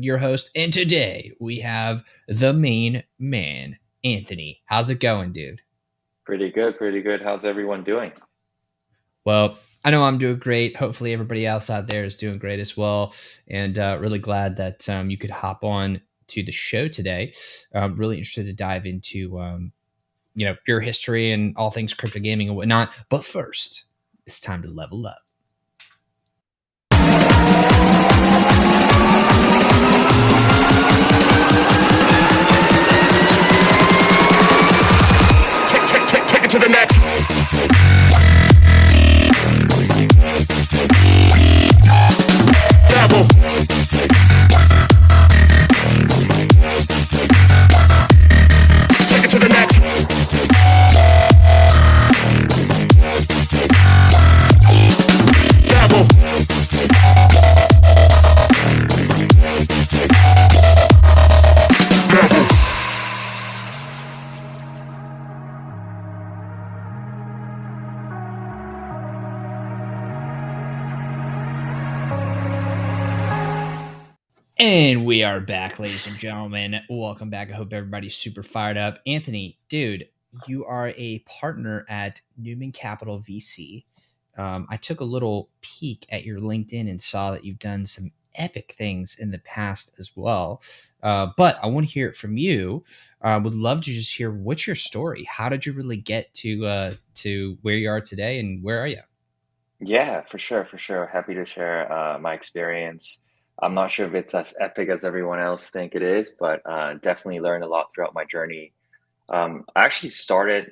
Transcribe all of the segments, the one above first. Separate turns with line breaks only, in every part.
Your host, and today we have the main man, Anthony. How's it going, dude?
Pretty good, pretty good. How's everyone doing?
Well, I know I'm doing great. Hopefully, everybody else out there is doing great as well. And really glad that you could hop on to the show today. Really interested to dive into your history and all things crypto gaming and whatnot. But first, it's time to level up.
Take it to the next level. Take it to the next level.
And we are back, ladies and gentlemen. Welcome back. I hope everybody's super fired up. Anthony, dude, you are a partner at Newman Capital VC. I took a little peek at your LinkedIn and saw that you've done some epic things in the past as well. But I want to hear it from you. I would love to just hear what's your story. How did you really get to where you are today, and where are you?
Yeah, for sure, for sure. Happy to share my experience. I'm not sure if it's as epic as everyone else think it is, but definitely learned a lot throughout my journey. I actually started,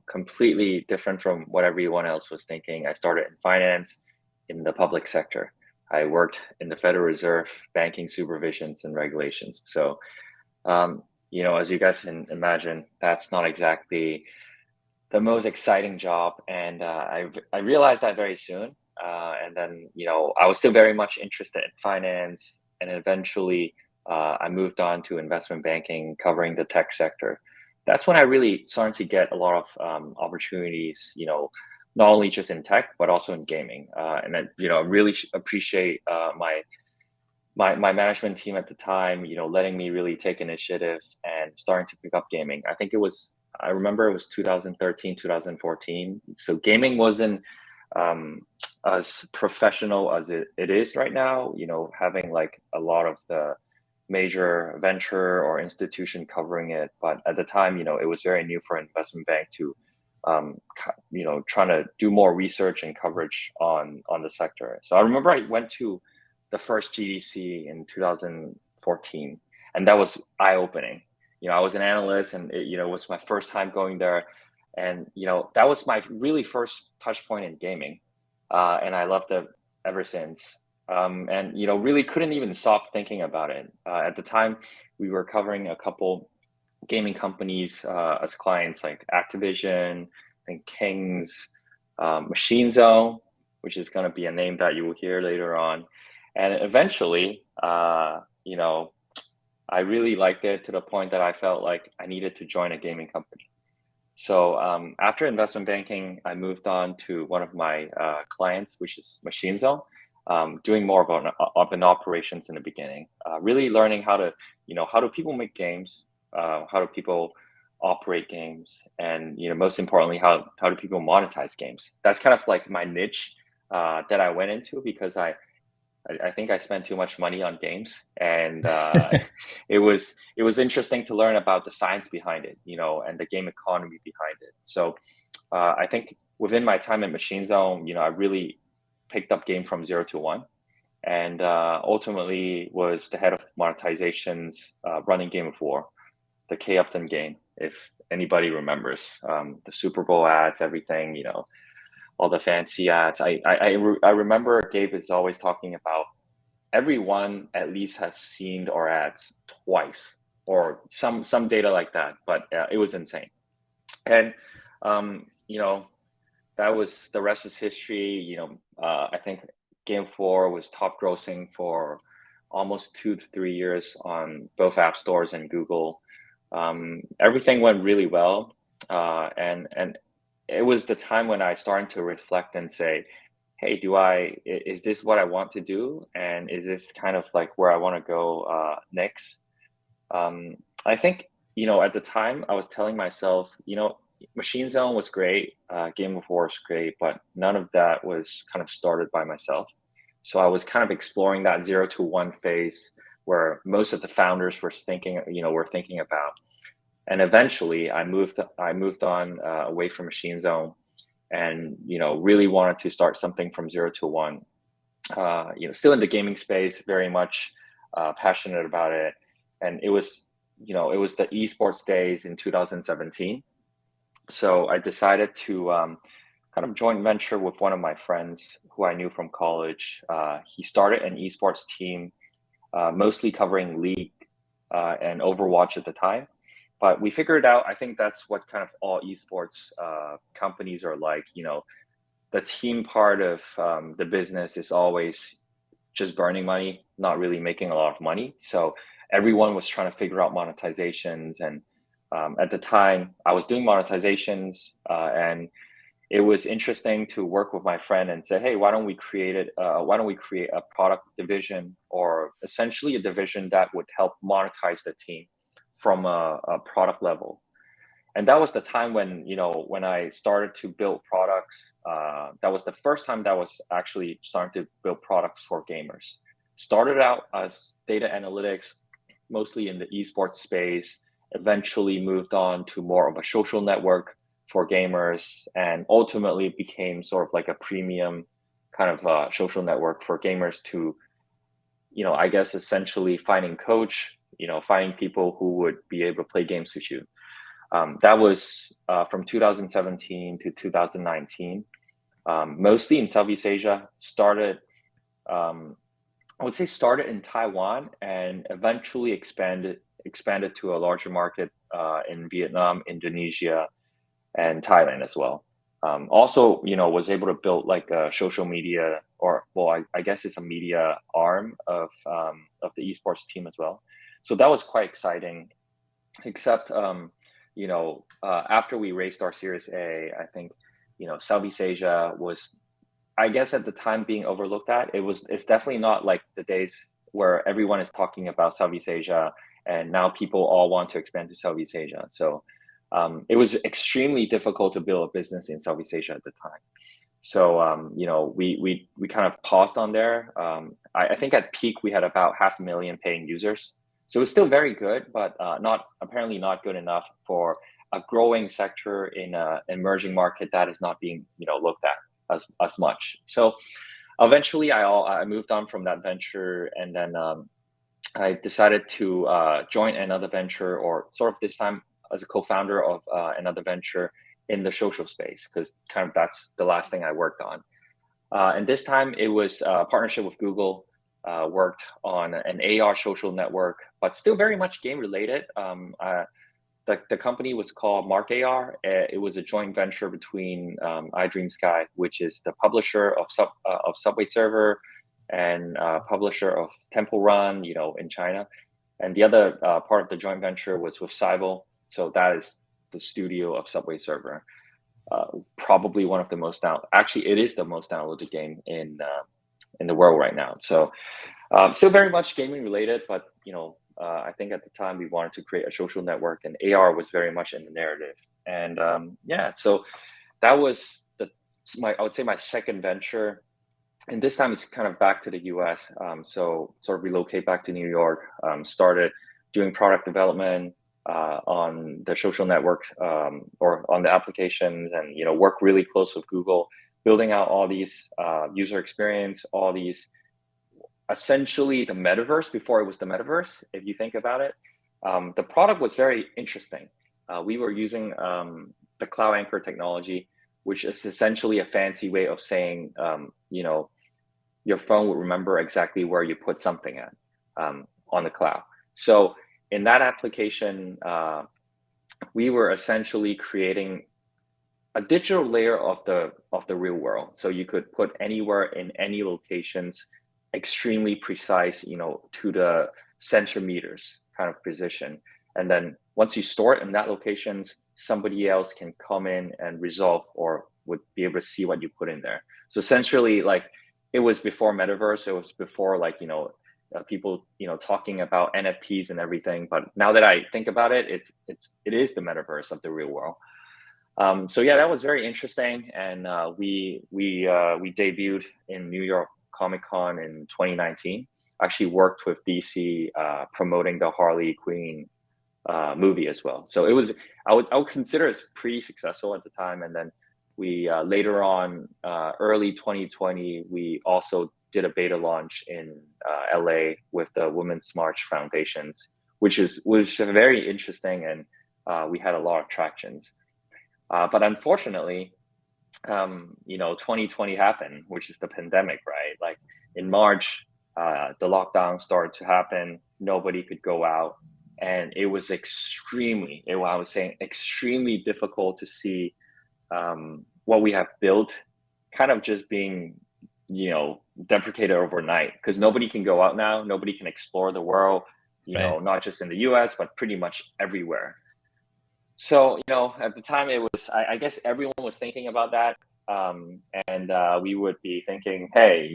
completely different from what everyone else was thinking. I started in finance in the public sector. I worked in the Federal Reserve, banking supervisions and regulations. So, as you guys can imagine, that's not exactly the most exciting job, and I realized that very soon. And then I was still very much interested in finance, and eventually I moved on to investment banking, covering the tech sector. That's when I really started to get a lot of opportunities. Not only just in tech but also in gaming. And I really appreciate my management team at the time, letting me really take initiative and starting to pick up gaming. I remember it was 2013, 2014. So gaming wasn't um, as professional as it is right now, having like a lot of the major venture or institution covering it. But at the time, it was very new for an investment bank to, trying to do more research and coverage on the sector. So I remember I went to the first GDC in 2014, and that was eye opening. I was an analyst, and it was my first time going there, and that was my really first touch point in gaming, and I loved it ever since. And really couldn't even stop thinking about it. At the time, we were covering a couple gaming companies as clients, like Activision and Kings, Machine Zone, which is going to be a name that you will hear later on. And eventually, I really liked it to the point that I felt like I needed to join a gaming company. So after investment banking, I moved on to one of my clients, which is Machine Zone, doing more of an operations in the beginning, really learning how do people make games, how do people operate games, and most importantly, how do people monetize games. That's kind of like my niche that I went into because I think I spent too much money on games, and it was interesting to learn about the science behind it, and the game economy behind it. So I think within my time at Machine Zone, I really picked up game from 0 to 1, and ultimately was the head of monetizations, running Game of War, the K Upton game. If anybody remembers, the Super Bowl ads, everything, all the fancy ads. I remember Gabe is always talking about everyone at least has seen our ads twice or some data like that, but it was insane. And um, you know that was the rest is history. I think Game 4 was top grossing for almost 2 to 3 years on both app stores and Google. Everything went really well, and it was the time when I started to reflect and say, hey, is this what I want to do? And is this kind of like where I want to go next? I think, at the time I was telling myself, Machine Zone was great, Game of War was great, but none of that was kind of started by myself. So I was kind of exploring that 0 to 1 phase where most of the founders were thinking about. And eventually I moved on away from Machine Zone and, really wanted to start something from 0 to 1. Still in the gaming space, very much passionate about it. And it was the esports days in 2017. So I decided to kind of joint venture with one of my friends who I knew from college. He started an esports team, mostly covering League and Overwatch at the time. But we figured out, I think that's what kind of all esports companies are like. The team part of the business is always just burning money, not really making a lot of money. So everyone was trying to figure out monetizations. And at the time, I was doing monetizations, and it was interesting to work with my friend and say, hey, why don't we create it? Why don't we create a product division, or essentially a division that would help monetize the team from a product level? And that was the time when I started to build products. That was the first time that I was actually starting to build products for gamers. Started out as data analytics, mostly in the esports space. Eventually moved on to more of a social network for gamers, and ultimately became sort of like a premium kind of social network for gamers to, I guess essentially finding coach, finding people who would be able to play games with you. That was from 2017 to 2019, mostly in Southeast Asia. I would say started in Taiwan and eventually expanded to a larger market in Vietnam, Indonesia, and Thailand as well. Also, was able to build like a social media, or well, I guess it's a media arm of the esports team as well. So that was quite exciting. Except, after we raised our Series A, I think, Southeast Asia was, I guess, at the time being overlooked at. It's definitely not like the days where everyone is talking about Southeast Asia, and now people all want to expand to Southeast Asia. So it was extremely difficult to build a business in Southeast Asia at the time. So we kind of paused on there. I think at peak we had about 500,000 paying users. So it's still very good, but apparently not good enough for a growing sector in an emerging market that is not being looked at as much. So eventually I moved on from that venture, and then I decided to join another venture, or sort of this time as a co-founder of another venture in the social space, because kind of that's the last thing I worked on. And this time it was a partnership with Google. Worked on an AR social network, but still very much game related. The company was called Mark AR. It was a joint venture between iDreamSky, which is the publisher of Subway Server, and publisher of Temple Run, in China. And the other part of the joint venture was with Cybele. So that is the studio of Subway Server. Probably one of the most actually, it is the most downloaded game in the world right now. So still very much gaming related, but I think at the time we wanted to create a social network, and AR was very much in the narrative. And so that was I would say my second venture. And this time it's kind of back to the US. So sort of relocate back to New York, started doing product development on the social network, or on the applications, and work really close with Google, building out all these user experience, all these essentially the metaverse before it was the metaverse, if you think about it. The product was very interesting. We were using the cloud anchor technology, which is essentially a fancy way of saying, your phone will remember exactly where you put something at on the cloud. So in that application, we were essentially creating a digital layer of the real world. So you could put anywhere in any locations, extremely precise, to the centimeters kind of precision. And then once you store it in that locations, somebody else can come in and resolve or would be able to see what you put in there. So essentially, like, it was before metaverse. It was before, like, people, talking about NFTs and everything. But now that I think about it, it is the metaverse of the real world. So yeah, that was very interesting, and we debuted in New York Comic Con in 2019. Actually worked with DC promoting the Harley Quinn movie as well. So I would consider it pretty successful at the time. And then we later on, early 2020, we also did a beta launch in LA with the Women's March Foundations, which was very interesting, and we had a lot of tractions. But unfortunately, 2020 happened, which is the pandemic, right? Like in March, the lockdown started to happen. Nobody could go out. And it was extremely difficult to see what we have built kind of just being, deprecated overnight, because nobody can go out now. Nobody can explore the world,
Right.
not just in the US, but pretty much everywhere. So, at the time it was, I guess everyone was thinking about that. And we would be thinking, hey,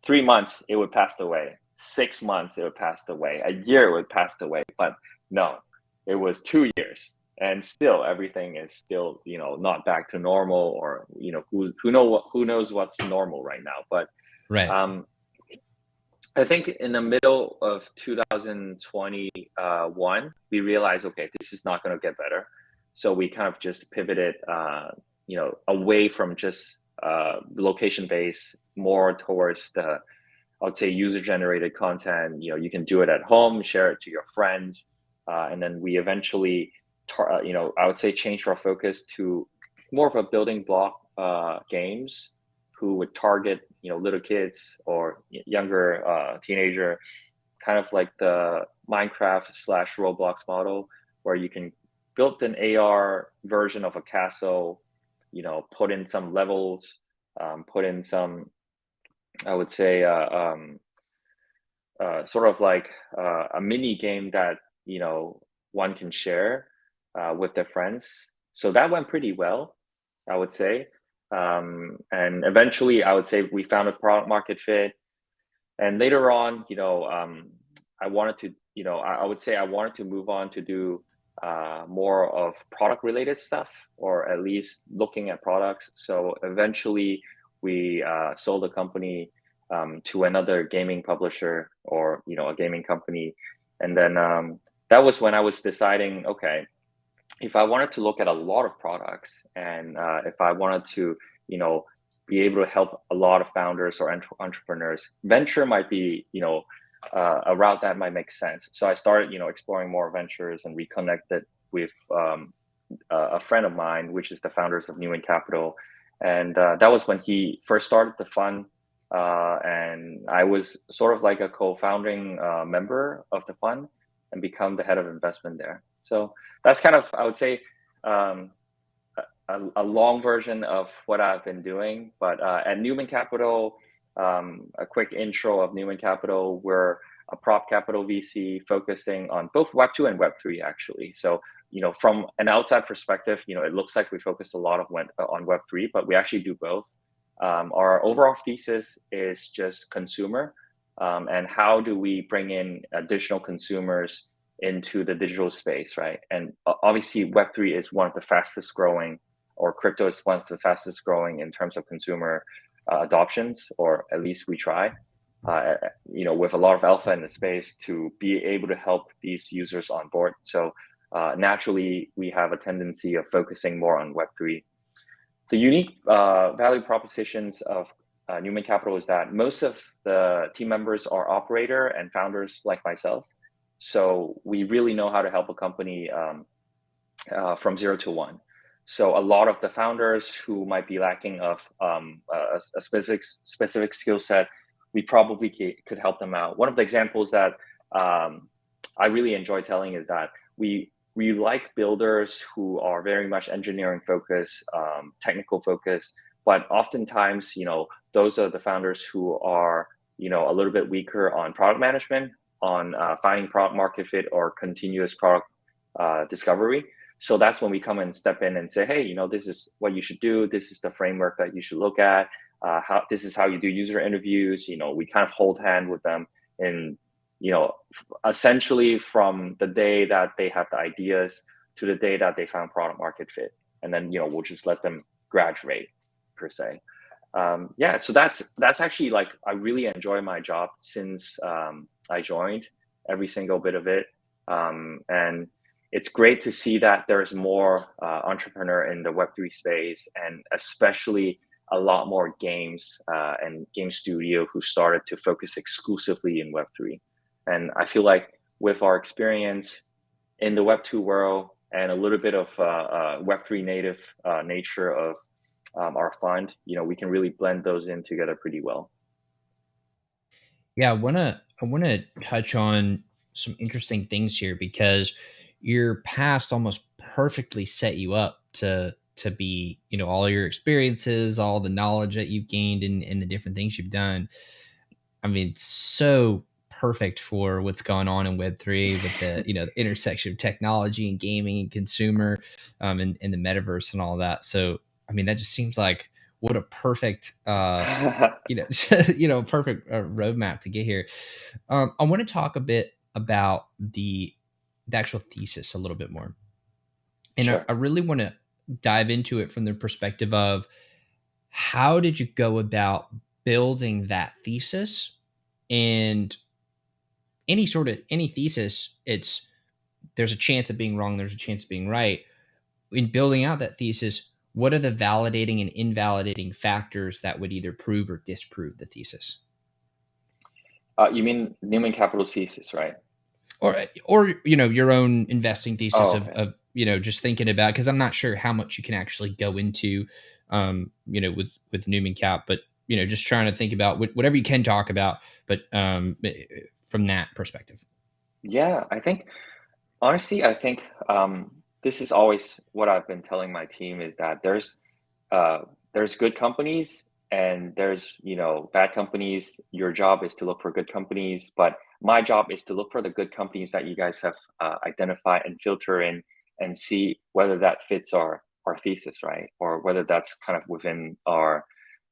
3 months, it would pass away. 6 months, it would pass away. A year, it would pass away. But no, it was 2 years. And still, everything is still, not back to normal, or, who knows what's normal right now. But
Right.
I think in the middle of 2021, we realized, okay, this is not going to get better. So we kind of just pivoted, away from just location-based, more towards I would say user-generated content. You can do it at home, share it to your friends, and then we eventually, I would say, changed our focus to more of a building block games, who would target little kids or younger teenager, kind of like the Minecraft/Roblox model, where you can build an AR version of a castle, put in some levels, put in some, I would say, sort of like a mini game that one can share with their friends. So that went pretty well, I would say. And eventually, I would say we found a product market fit. And later on, I wanted to, I would say I wanted to move on to do more of product related stuff, or at least looking at products. So eventually, we sold the company to another gaming publisher, or a gaming company. And then that was when I was deciding, okay, if I wanted to look at a lot of products, and if I wanted to, be able to help a lot of founders or entrepreneurs, venture might be, a route that might make sense. So I started, exploring more ventures, and reconnected with a friend of mine, which is the founders of Newman Capital. And that was when he first started the fund. And I was sort of like a co-founding member of the fund, and become the head of investment there. So that's kind of, I would say, a long version of what I've been doing. But at Newman Capital, a quick intro of Newman Capital: we're a prop capital VC focusing on both Web2 and Web3, actually. So, from an outside perspective, it looks like we focus a lot on Web3, but we actually do both. Our overall thesis is just consumer, and how do we bring in additional consumers into the digital space, right? And obviously, Web3 is one of the fastest growing, or crypto is one of the fastest growing in terms of consumer adoptions, or at least we try, with a lot of alpha in the space, to be able to help these users on board. So naturally, we have a tendency of focusing more on Web3. The unique value propositions of Newman Capital is that most of the team members are operator and founders like myself. So we really know how to help a company from 0 to 1. So a lot of the founders who might be lacking of a specific skill set, we probably could help them out. One of the examples that I really enjoy telling is that we like builders who are very much engineering focused, technical focused, but oftentimes, those are the founders who are, a little bit weaker on product management, on finding product market fit, or continuous product discovery. So that's when we come and step in and say, hey, this is what you should do. This is the framework that you should look at. How this is how you do user interviews. We kind of hold hand with them, and essentially from the day that they have the ideas to the day that they found product market fit, and then we'll just let them graduate per se. Yeah, so that's actually, like, I really enjoy my job since I joined, every single bit of it, and it's great to see that there's more entrepreneur in the Web3 space, and especially a lot more games and game studio who started to focus exclusively in Web3. And I feel like with our experience in the Web2 world and a little bit of Web3 native nature of our fund, we can really blend those in together pretty well.
Yeah, I wanna touch on some interesting things here because your past almost perfectly set you up to be, all your experiences, all the knowledge that you've gained and the different things you've done. I mean, so perfect for what's going on in Web3 with the, the intersection of technology and gaming and consumer, and the metaverse and all that. So, I mean, that just seems like what a perfect, perfect roadmap to get here. I want to talk a bit about the actual thesis a little bit more, and I
Sure.
really want to dive into it from the perspective of how did you go about building that thesis. And any thesis, there's a chance of being wrong, there's a chance of being right. In building out that thesis, what are the validating and invalidating factors that would either prove or disprove the thesis?
You mean Newman Capital thesis, right?
Or your own investing thesis
Oh,
of
okay.
just thinking about, because I'm not sure how much you can actually go into with Newman Cap, but just trying to think about whatever you can talk about, but from that perspective.
Yeah, honestly, I think this is always what I've been telling my team, is that uh, there's good companies and there's bad companies. Your job is to look for good companies, but my job is to look for the good companies that you guys have identified and filter in, and see whether that fits our thesis, right, or whether that's kind of within our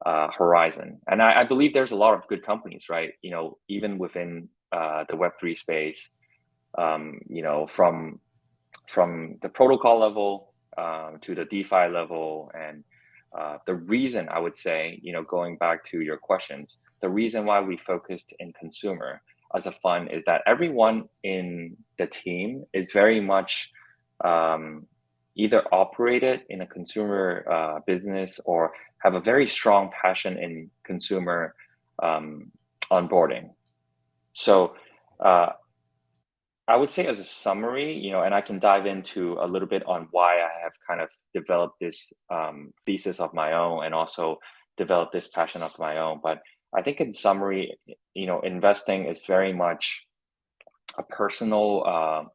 horizon. And I believe there's a lot of good companies, right? Even within the Web3 space, from the protocol level to the DeFi level. And the reason, I would say, going back to your questions, the reason why we focused in consumer as a fund is that everyone in the team is very much um, either operated in a consumer business or have a very strong passion in consumer um, onboarding. So uh, I would say, as a summary, and I can dive into a little bit on why I have kind of developed this thesis of my own, and also developed this passion of my own. But I think, in summary, investing is very much a personal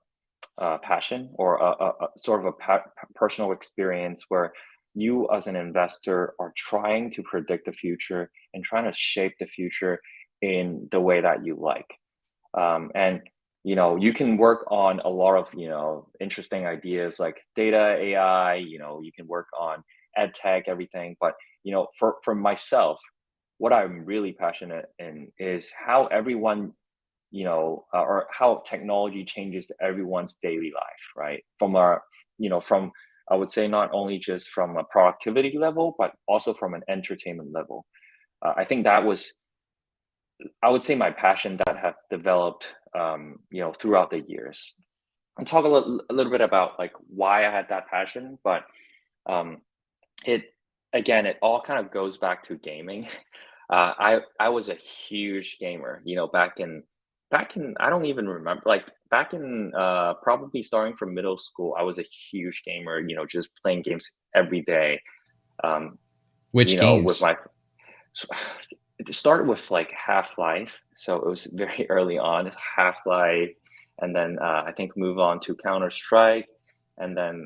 passion, or a sort of a personal experience where you, as an investor, are trying to predict the future and trying to shape the future in the way that you like. And you can work on a lot of interesting ideas like data, AI. You can work on ed tech, everything. But for myself, what I'm really passionate in is how everyone, or how technology changes everyone's daily life, right? From, I would say, not only just from a productivity level, but also from an entertainment level. I think that was, I would say, my passion that have developed, throughout the years. And talk a little bit about, like, why I had that passion, but um, it again, it all kind of goes back to gaming. I was a huge gamer, back in I don't even remember, like, back in probably starting from middle school. I was a huge gamer, just playing games every day. Um,
Which
with
games?
my so, it started with, like, Half-Life, so it was very early on. Half-Life, and then I think move on to Counter-Strike, and then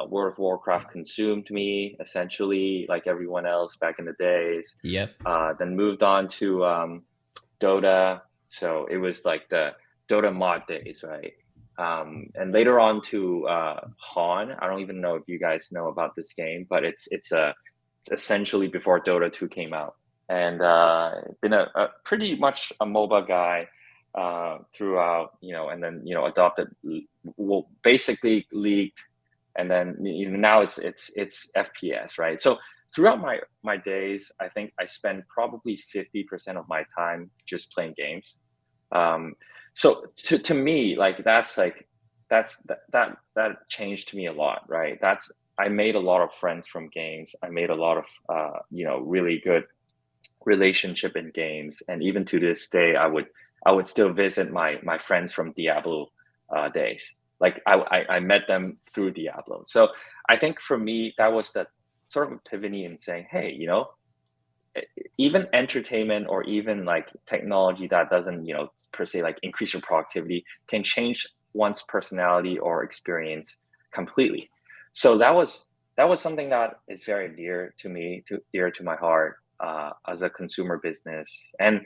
World of Warcraft consumed me, essentially, like everyone else back in the days.
Yep.
Then moved on to Dota, so it was like the Dota mod days, right? and later on to Han. I don't even know if you guys know about this game, but it's essentially before Dota 2 came out, and been a pretty much a MOBA guy throughout, and then adopted, well, basically League, and then now it's FPS, right? So throughout my days, I think I spend probably 50% of my time just playing games. Um, so to me, like that changed me a lot, right? I made a lot of friends from games. I made a lot of really good relationship in games, and even to this day, I would still visit my friends from Diablo days. Like I met them through Diablo. So I think for me that was the sort of epiphany in saying, hey, even entertainment or even like technology that doesn't per se like increase your productivity can change one's personality or experience completely. So that was something that is very dear to me, dear to my heart, as a consumer business. And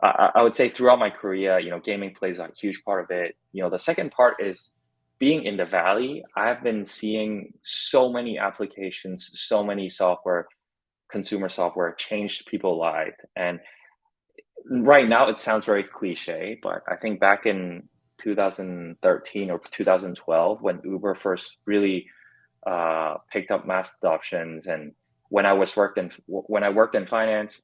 I would say throughout my career, gaming plays a huge part of it. The second part is being in the valley. I've been seeing so many applications, so many consumer software changed people's lives. And right now it sounds very cliche, but I think back in 2013 or 2012, when Uber first really picked up mass adoptions, and when I worked in finance,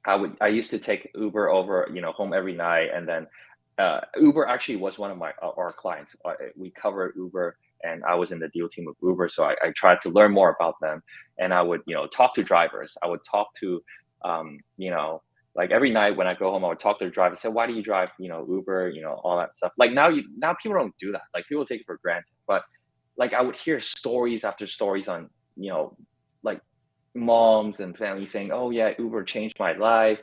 I used to take Uber over home every night, and then Uber actually was one of our clients. We covered Uber, and I was in the deal team of Uber, so I tried to learn more about them, and I would talk to drivers. I would talk to like every night when I go home, I would talk to the driver, say, why do you drive Uber, all that stuff. Like now people don't do that. Like people take it for granted, but like I would hear stories after stories on like moms and families saying, oh yeah, Uber changed my life.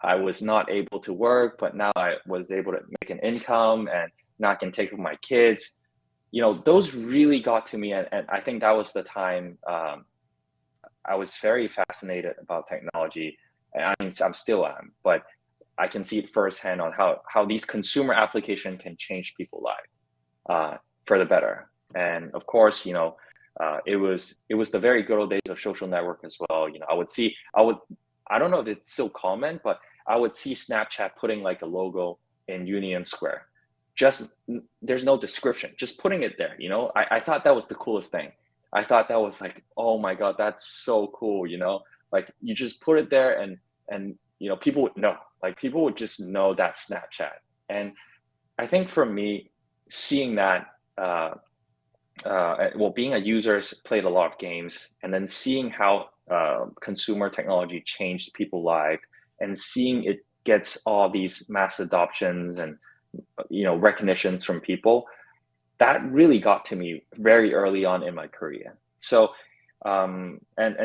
I was not able to work, but now I was able to make an income, and now I can take care of my kids. Those really got to me. And I think that was the time I was very fascinated about technology. And I mean, I'm still am, but I can see it firsthand on how these consumer applications can change people's lives for the better. And of course, it was the very good old days of social network as well. I don't know if it's still common, but I would see Snapchat putting like a logo in Union Square. Just there's no description, just putting it there. I thought that was the coolest thing. I thought that was like, oh my god, that's so cool. Like you just put it there, and people would know. Like people would just know that Snapchat. And I think for me, seeing that. Being a user, played a lot of games, and then seeing how consumer technology changed people's life, and seeing it gets all these mass adoptions and recognitions from people, that really got to me very early on in my career. So and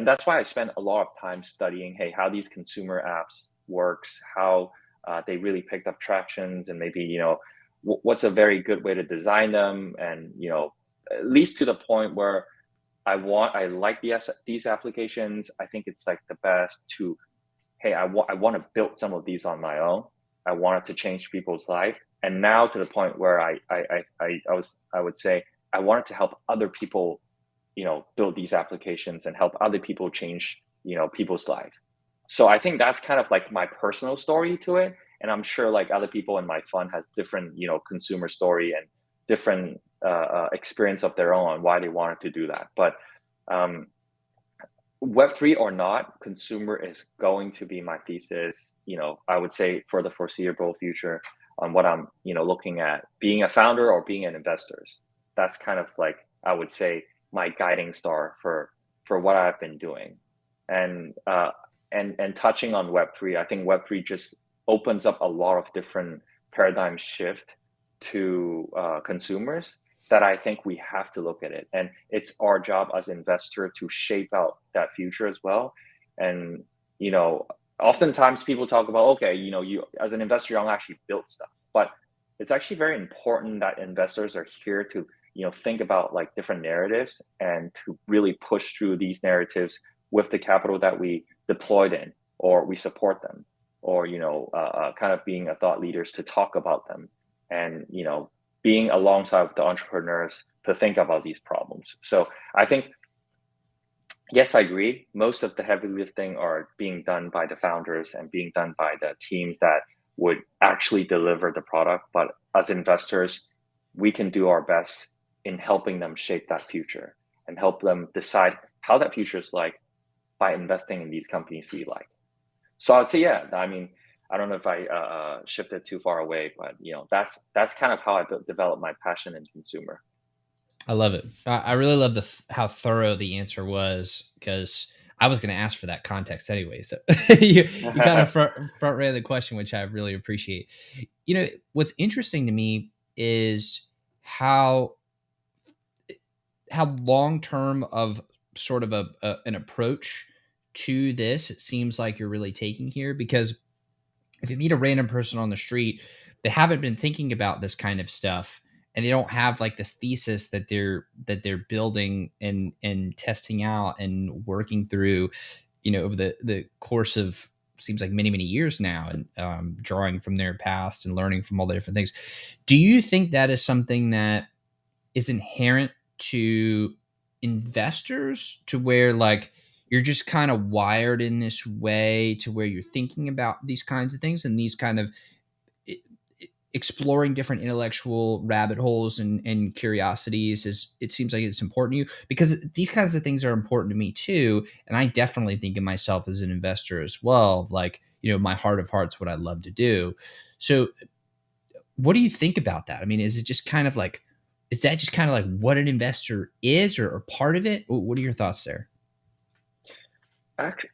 that's why I spent a lot of time studying, hey, how these consumer apps works, how they really picked up tractions, and maybe what's a very good way to design them, and at least to the point where I like these applications. I think it's like the best to, hey, I want to build some of these on my own. I wanted to change people's life, and now to the point where I would say I wanted to help other people, build these applications and help other people change, people's life. So I think that's kind of like my personal story to it, and I'm sure like other people in my fund has different, consumer story and different experience of their own on why they wanted to do that. But Web3 or not, consumer is going to be my thesis, I would say for the foreseeable future, on what I'm, looking at being a founder or being an investor. That's kind of like, I would say, my guiding star for what I've been doing. And touching on Web3, I think Web3 just opens up a lot of different paradigm shift to consumers that I think we have to look at it. And it's our job as investor to shape out that future as well. And, oftentimes people talk about, okay, you as an investor, you don't actually build stuff, but it's actually very important that investors are here to, think about like different narratives and to really push through these narratives with the capital that we deployed in, or we support them, or, kind of being a thought leaders to talk about them, and, being alongside with the entrepreneurs to think about these problems. So I think, yes, I agree. Most of the heavy lifting are being done by the founders and being done by the teams that would actually deliver the product. But as investors, we can do our best in helping them shape that future and help them decide how that future is like by investing in these companies we like. So I'd say, yeah, I mean, I don't know if I shifted too far away, but that's kind of how I developed my passion in consumer.
I love it. I really love how thorough the answer was, because I was going to ask for that context anyway. So you kind of front ran the question, which I really appreciate. What's interesting to me is how long term of sort of an approach to this it seems like you're really taking here, because if you meet a random person on the street, they haven't been thinking about this kind of stuff, and they don't have like this thesis that they're building and testing out and working through, over the course of seems like many years now, and drawing from their past and learning from all the different things. Do you think that is something that is inherent to investors, to where like you're just kind of wired in this way to where you're thinking about these kinds of things and these kind of exploring different intellectual rabbit holes and curiosities? Is it seems like it's important to you, because these kinds of things are important to me too, and I definitely think of myself as an investor as well, like, my heart of hearts, what I love to do. So what do you think about that? I mean, is that just kind of like what an investor is, or part of it? What are your thoughts there?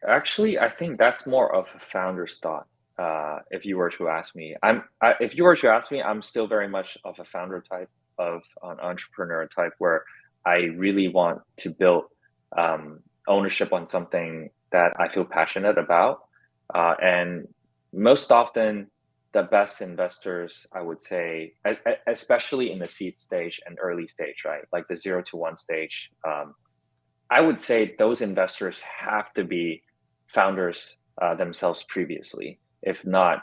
Actually, I think that's more of a founder's thought. If you were to ask me, I'm still very much of a founder type, of an entrepreneur type, where I really want to build ownership on something that I feel passionate about. And most often, the best investors, I would say, especially in the seed stage and early stage, right? Like the 0 to 1 stage. I would say those investors have to be founders themselves previously, if not,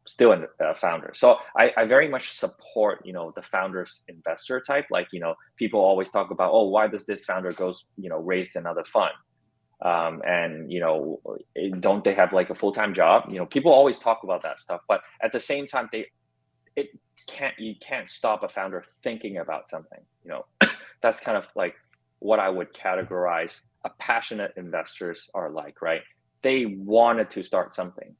still a founder. So I very much support, the founders investor type. Like, people always talk about, oh, why does this founder goes, raise another fund? And don't they have like a full-time job? People always talk about that stuff, but at the same time, it you can't stop a founder thinking about something. That's kind of like what I would categorize a passionate investors are like, right? They wanted to start something.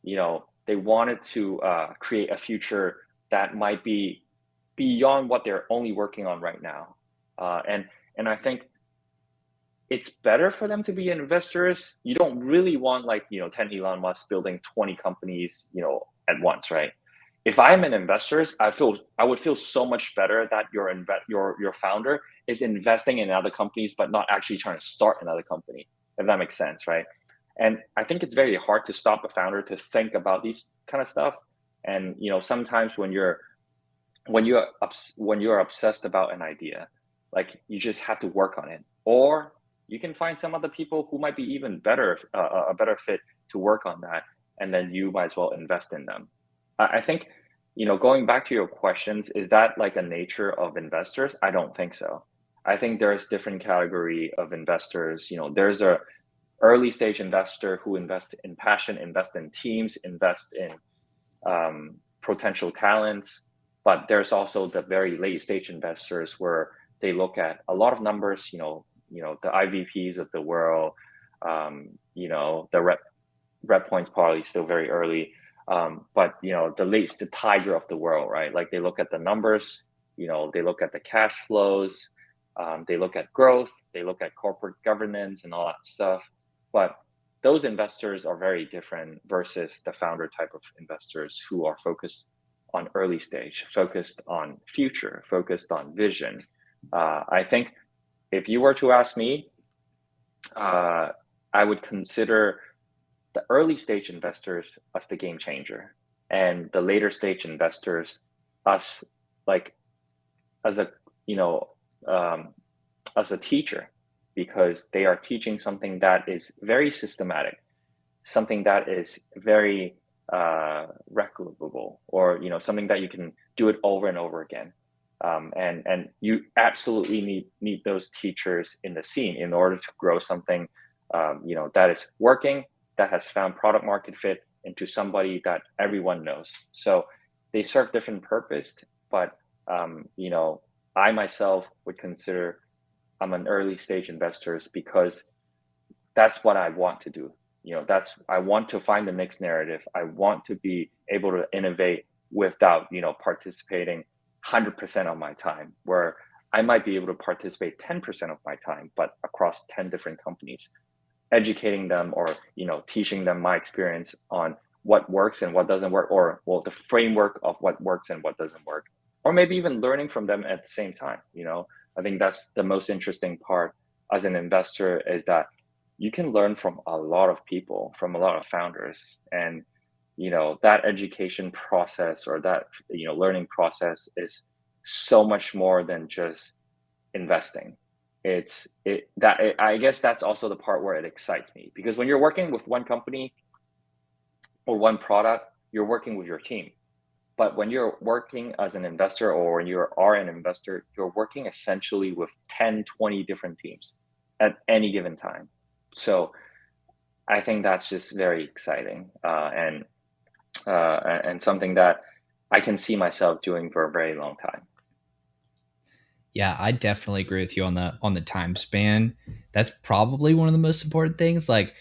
They wanted to create a future that might be beyond what they're only working on right now. And I think it's better for them to be investors. You don't really want, like, 10 Elon Musk building 20 companies, at once, right? If I'm an investor, I would feel so much better that your founder is investing in other companies, but not actually trying to start another company, if that makes sense, right? And I think it's very hard to stop a founder to think about these kind of stuff. And sometimes when you're obsessed about an idea, like, you just have to work on it, or you can find some other people who might be even better, a better fit to work on that, and then you might as well invest in them. I think, going back to your questions, is that like a nature of investors? I don't think so. I think there's different category of investors. There's a early stage investor who invest in passion, invest in teams, invest in potential talents. But there's also the very late stage investors where they look at a lot of numbers, the IVPs of the world, the rep points probably still very early. But the tiger of the world, right? Like, they look at the numbers, they look at the cash flows, they look at growth, they look at corporate governance and all that stuff. But those investors are very different versus the founder type of investors who are focused on early stage, focused on future, focused on vision. I think if you were to ask me, I would consider the early stage investors as the game changer, and the later stage investors us, like, as a as a teacher, because they are teaching something that is very systematic, something that is very replicable, or something that you can do it over and over again. And you absolutely need those teachers in the scene in order to grow something, that is working, that has found product market fit into somebody that everyone knows. So they serve different purpose, but I myself would consider I'm an early stage investor because that's what I want to do. That's I want to find the next narrative. I want to be able to innovate without, participating 100% of my time, where I might be able to participate 10% of my time, but across 10 different companies, educating them or, teaching them my experience on what works and what doesn't work, or well, the framework of what works and what doesn't work, or maybe even learning from them at the same time. I think that's the most interesting part as an investor, is that you can learn from a lot of people, from a lot of founders. And that education process, or that learning process, is so much more than just investing. I guess that's also the part where it excites me, because when you're working with one company or one product, you're working with your team. But when you're working as an investor, or when you are an investor, you're working essentially with 10, 20 different teams at any given time. So I think that's just very exciting, and something that I can see myself doing for a very long time.
Yeah, I definitely agree with you on the time span. That's probably one of the most important things. Like,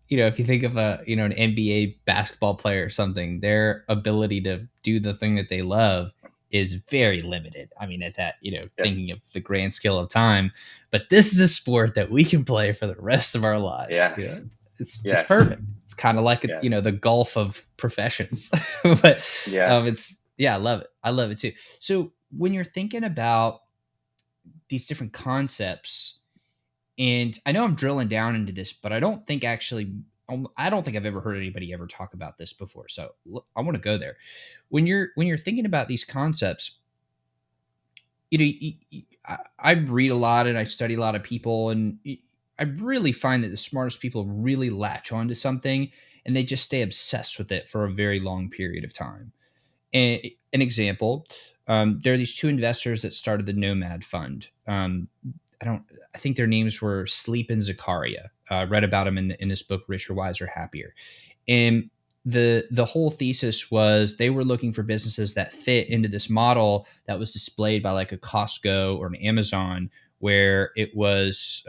if you think of an NBA basketball player or something, their ability to do the thing that they love is very limited. I mean, it's at,
Yeah.
thinking of the grand scale of time, but this is a sport that we can play for the rest of our lives.
Yes.
It's
Yes.
perfect. It's kind of like,
Yes.
the golf of professions, but
Yes.
I love it. I love it too. So when you're thinking about these different concepts, and I know I'm drilling down into this, but I don't think I've ever heard anybody ever talk about this before. So I want to go there. When you're thinking about these concepts, I read a lot and I study a lot of people, and I really find that the smartest people really latch onto something and they just stay obsessed with it for a very long period of time. And an example, there are these two investors that started the Nomad Fund. I think their names were Sleep and Zakaria. Read about them in this book, Richer, Wiser, Happier. And the whole thesis was they were looking for businesses that fit into this model that was displayed by like a Costco or an Amazon, where it was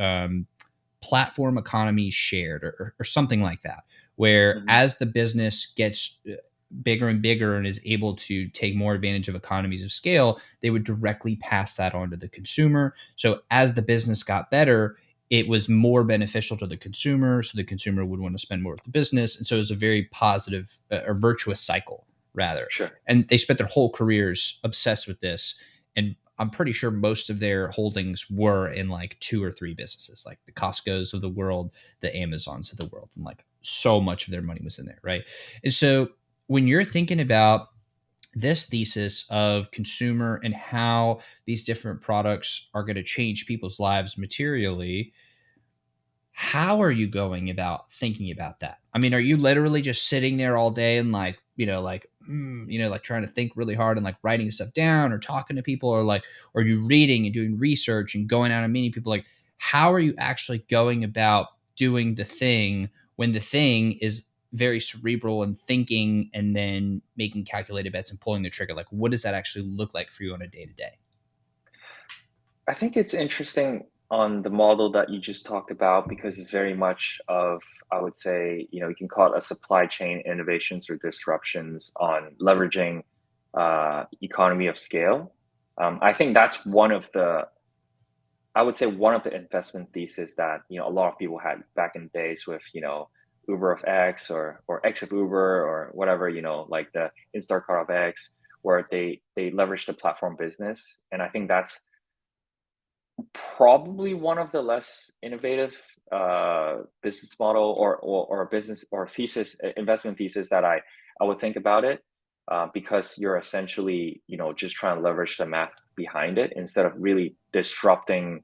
platform economy shared, or something like that, where
Mm-hmm.
as the business gets bigger and bigger and is able to take more advantage of economies of scale, they would directly pass that on to the consumer. So as the business got better, it was more beneficial to the consumer. So the consumer would want to spend more with the business. And so it was a very positive or virtuous cycle, rather.
Sure.
And they spent their whole careers obsessed with this. And I'm pretty sure most of their holdings were in like 2 or 3 businesses, like the Costco's of the world, the Amazons of the world. And like so much of their money was in there, right? And so when you're thinking about this thesis of consumer and how these different products are going to change people's lives materially, how are you going about thinking about that? I mean, are you literally just sitting there all day and like, like trying to think really hard and like writing stuff down or talking to people, or like, are you reading and doing research and going out and meeting people? Like, how are you actually going about doing the thing when the thing is very cerebral and thinking and then making calculated bets and pulling the trigger? Like, what does that actually look like for you on a day to day?
I think it's interesting on the model that you just talked about, because it's very much of, I would say, you can call it a supply chain innovations or disruptions on leveraging economy of scale. I think that's I would say one of the investment thesis that a lot of people had back in the days with Uber of X, or X of Uber, or whatever, like the Instacart of X, where they leverage the platform business. And I think that's probably one of the less innovative business model, or business or thesis, investment thesis, that I would think about it, because you're essentially just trying to leverage the math behind it, instead of really disrupting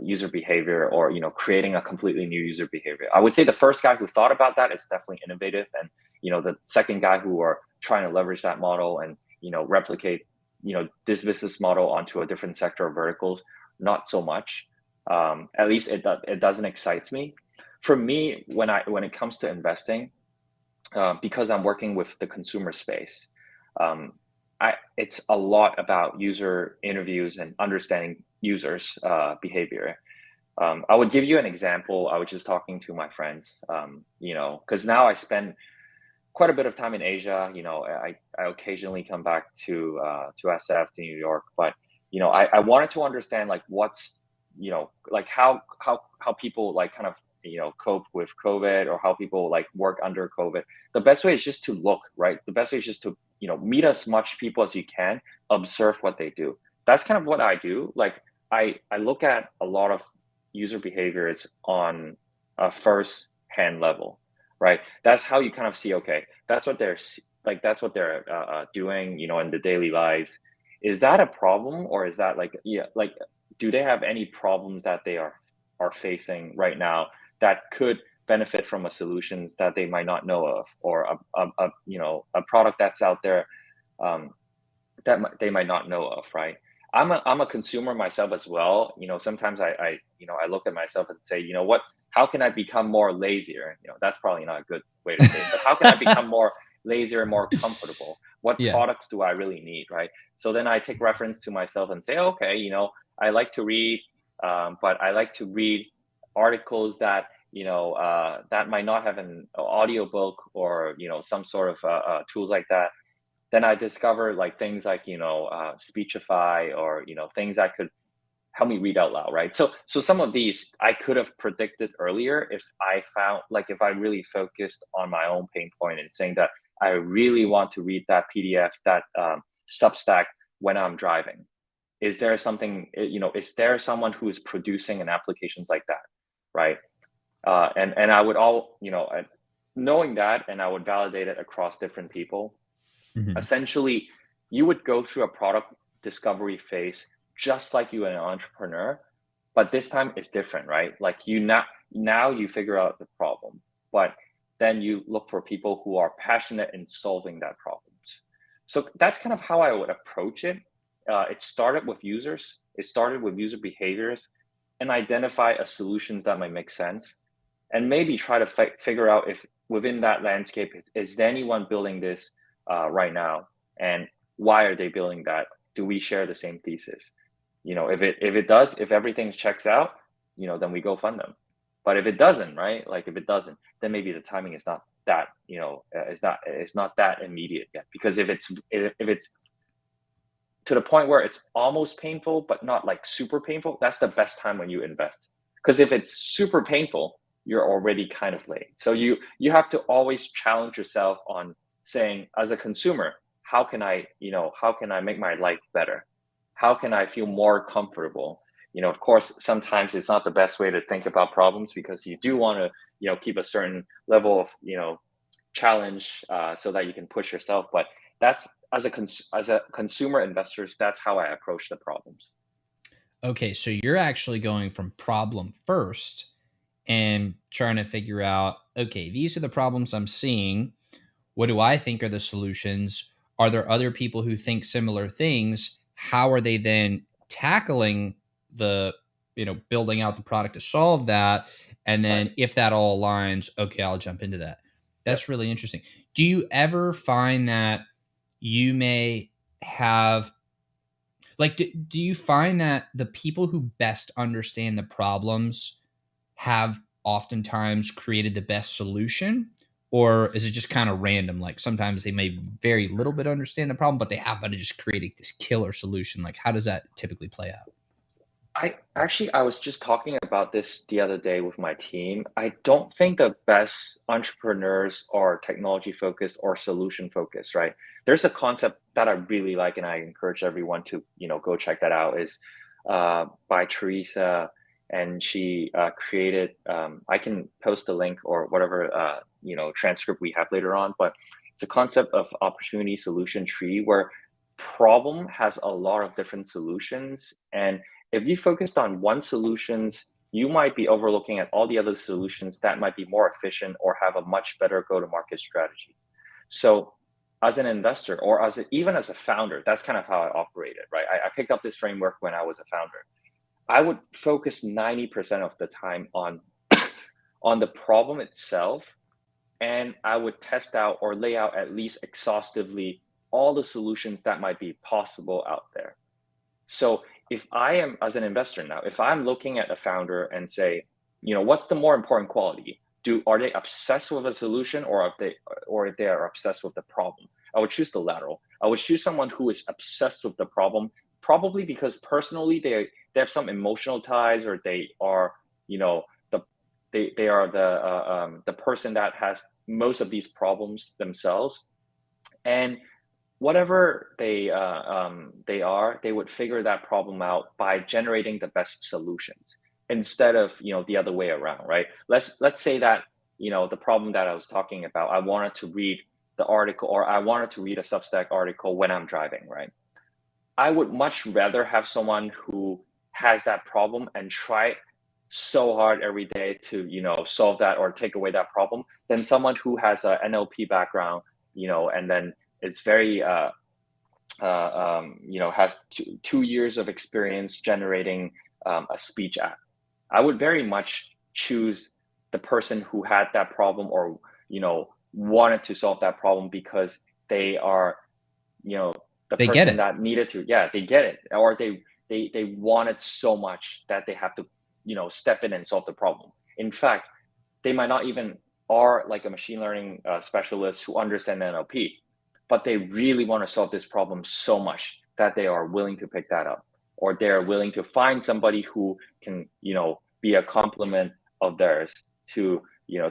user behavior, or creating a completely new user behavior. I would say the first guy who thought about that is definitely innovative, and the second guy who are trying to leverage that model and replicate this business model onto a different sector or verticals, not so much. At least it doesn't excite me. For me, when it comes to investing, because I'm working with the consumer space, um, it's a lot about user interviews and understanding users' behavior. I would give you an example. I was just talking to my friends, because now I spend quite a bit of time in Asia. I occasionally come back to SF, to New York, but I wanted to understand like what's like how people like kind of cope with COVID, or how people like work under COVID. The best way is just to look, right? The best way is just to meet as much people as you can, observe what they do. That's kind of what I do. Like I look at a lot of user behaviors on a first hand level, right? That's how you kind of see, okay, that's what they're doing, in the daily lives. Is that a problem, or is that like, yeah, like, do they have any problems that they are facing right now that could benefit from a solutions that they might not know of, or a product that's out there, um, they might not know of, right? I'm a consumer myself as well. Sometimes I look at myself and say, what? How can I become more lazier? That's probably not a good way to say it, but how can I become more lazier and more comfortable? What
Yeah.
products do I really need, right? So then I take reference to myself and say, okay, I like to read, but I like to read articles that that might not have an audiobook, or some sort of tools like that. Then I discovered like things like Speechify, or things that could help me read out loud, right? So some of these I could have predicted earlier if I found, like, if I really focused on my own pain point and saying that I really want to read that PDF, that Substack when I'm driving. Is there something, is there someone who is producing an applications like that, right? And I would knowing that, and I would validate it across different people.
Mhm.
Essentially, you would go through a product discovery phase just like you an entrepreneur, but this time it's different, right? Like, now you figure out the problem, but then you look for people who are passionate in solving that problems. So that's kind of how I would approach it. It started with users, it started with user behaviors, and identify a solutions that might make sense, and maybe try to figure out if within that landscape is there anyone building this right now, and why are they building that? Do we share the same thesis? If it does, if everything checks out, then we go fund them. But if it doesn't, right? Like, if it doesn't, then maybe the timing is not that, it's not that immediate yet. Because if it's to the point where it's almost painful but not like super painful, that's the best time when you invest. Because if it's super painful, you're already kind of late. So you have to always challenge yourself on saying, as a consumer, how can I make my life better? How can I feel more comfortable? Of course, sometimes it's not the best way to think about problems, because you do want to keep a certain level of challenge, so that you can push yourself. But that's, as a consumer investors, that's how I approach the problems.
Okay, so you're actually going from problem first and trying to figure out, okay, these are the problems I'm seeing. What do I think are the solutions? Are there other people who think similar things? How are they then tackling the, building out the product to solve that? And
Right.
then if that all aligns, okay, I'll jump into that.
Yep.
That's really interesting. Do you ever find that you may have, like, do you find that the people who best understand the problems have oftentimes created the best solution? Or is it just kind of random? Like, sometimes they may very little bit understand the problem, but they happen to just create this killer solution. Like, how does that typically play out?
I was just talking about this the other day with my team. I don't think the best entrepreneurs are technology focused or solution focused, right? There's a concept that I really like, and I encourage everyone to go check that out. Is by Teresa, and she created. I can post a link or whatever transcript we have later on, but it's a concept of opportunity solution tree, where problem has a lot of different solutions. And if you focused on one solutions, you might be overlooking at all the other solutions that might be more efficient or have a much better go-to-market strategy. So as an investor or even as a founder, that's kind of how I operated, right? I picked up this framework when I was a founder. I would focus 90% of the time on on the problem itself, and I would test out or lay out at least exhaustively all the solutions that might be possible out there. So if I am, as an investor now, if I'm looking at a founder and say, what's the more important quality? Are they obsessed with a solution, or if they are obsessed with the problem? I would choose the lateral. I would choose someone who is obsessed with the problem, probably because personally they have some emotional ties, or they are, the they are the person that has most of these problems themselves. And whatever they would figure that problem out by generating the best solutions, instead of the other way around, right? Let's say that the problem that I was talking about, I wanted to read the article, or I wanted to read a Substack article when I'm driving, right? I would much rather have someone who has that problem and try so hard every day to solve that or take away that problem, than someone who has a NLP background, and then is very has 2 years of experience generating a speech app. I would very much choose the person who had that problem, or wanted to solve that problem, because they are the
They get
person
it.
that needed to, yeah, they get it, or they want it so much that they have to step in and solve the problem. In fact, they might not even are like a machine learning specialist who understand NLP, but they really want to solve this problem so much that they are willing to pick that up, or they're willing to find somebody who can be a complement of theirs to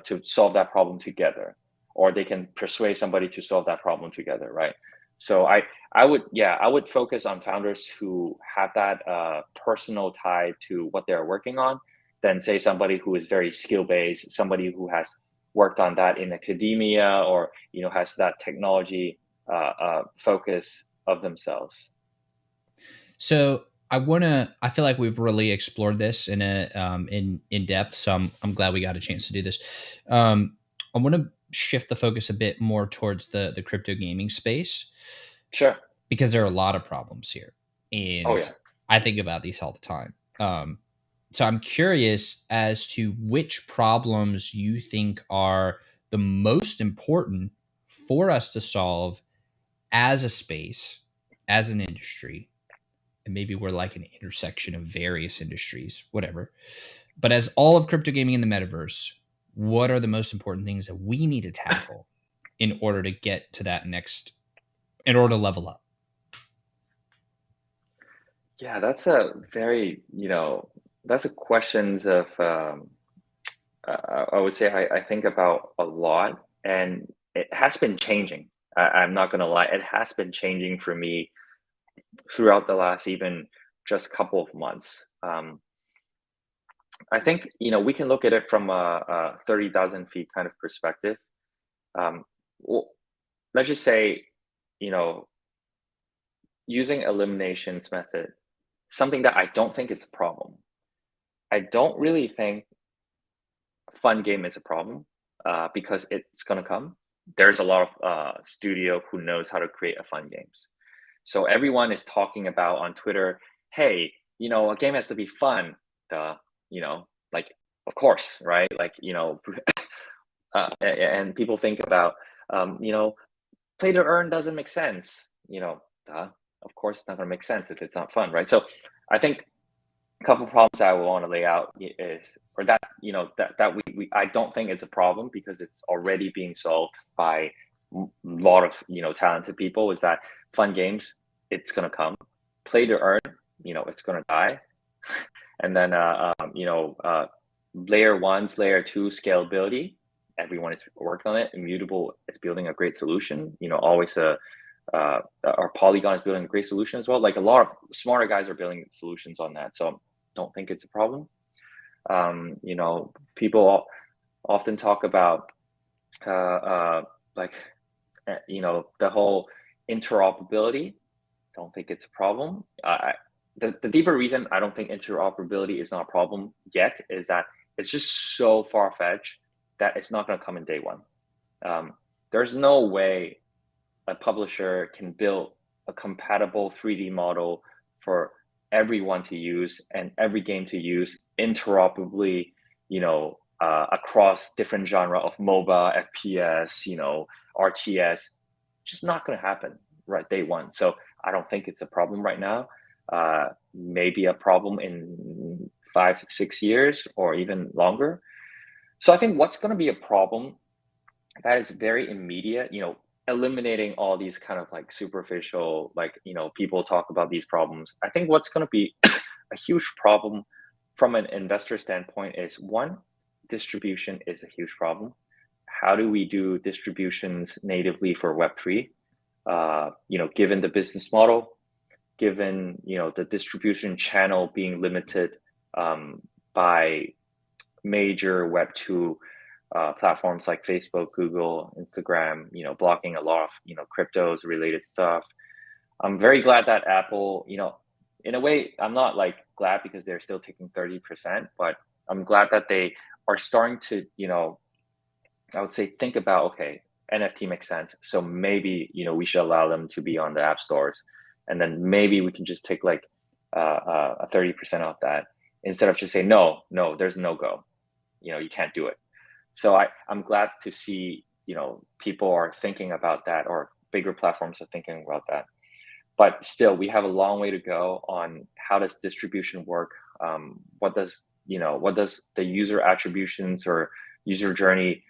to solve that problem together, or they can persuade somebody to solve that problem together, right? So I would focus on founders who have that personal tie to what they're working on, than say somebody who is very skill based, somebody who has worked on that in academia, or has that technology focus of themselves.
So I feel like we've really explored this in depth. So I'm glad we got a chance to do this. I want to shift the focus a bit more towards the crypto gaming space,
Sure.
because there are a lot of problems here,
Oh
and
yeah.
I think about these all the time. So I'm curious as to which problems you think are the most important for us to solve as a space, as an industry, and maybe we're like an intersection of various industries, whatever. But as all of crypto gaming in the metaverse, what are the most important things that we need to tackle in order to get to that next, in order to level up?
Yeah, that's a very, that's a questions of, I would say I think about a lot, and it has been changing. I'm not going to lie. It has been changing for me throughout the last even just couple of months. I think, we can look at it from a 30,000 feet kind of perspective. Um, well, let's just say, you know, using eliminations method, something that I don't think it's a problem. I don't really think fun game is a problem, because it's gonna come. There's a lot of studio who knows how to create a fun games. So everyone is talking about on Twitter, hey, a game has to be fun. The like, of course, right? Like, and people think about, um, you know, play to earn doesn't make sense. Duh, of course it's not gonna make sense if it's not fun, right? So I think a couple problems I would want to lay out is, or that we I don't think it's a problem, because it's already being solved by a lot of talented people, is that fun games, it's gonna come. Play to earn, it's gonna die. And then layer ones, layer two scalability, everyone is working on it. Immutable is building a great solution. Always our Polygon is building a great solution as well. Like, a lot of smarter guys are building solutions on that, so don't think it's a problem. People often talk about like the whole interoperability. Don't think it's a problem. The deeper reason I don't think interoperability is not a problem yet is that it's just so far-fetched that it's not going to come in day one. There's no way a publisher can build a compatible 3D model for everyone to use and every game to use interoperably, across different genre of MOBA, FPS, RTS, just not going to happen right day one. So I don't think it's a problem right now. Maybe a problem in 5 6 years or even longer. So I think what's going to be a problem that is very immediate, eliminating all these kind of like superficial, like, people talk about these problems. I think what's going to be a huge problem from an investor standpoint is one, distribution is a huge problem. How do we do distributions natively for Web3? Given the business model, given, the distribution channel being limited by major Web2 platforms like Facebook, Google, Instagram, blocking a lot of, cryptos related stuff. I'm very glad that Apple, in a way, I'm not like glad because they're still taking 30%, but I'm glad that they are starting to, I would say think about, okay, NFT makes sense. So maybe, we should allow them to be on the app stores. And then maybe we can just take like a 30% off that instead of just say, no, there's no go. You can't do it. So I'm glad to see, people are thinking about that, or bigger platforms are thinking about that. But still, we have a long way to go on how does distribution work. What does the user attributions or user journey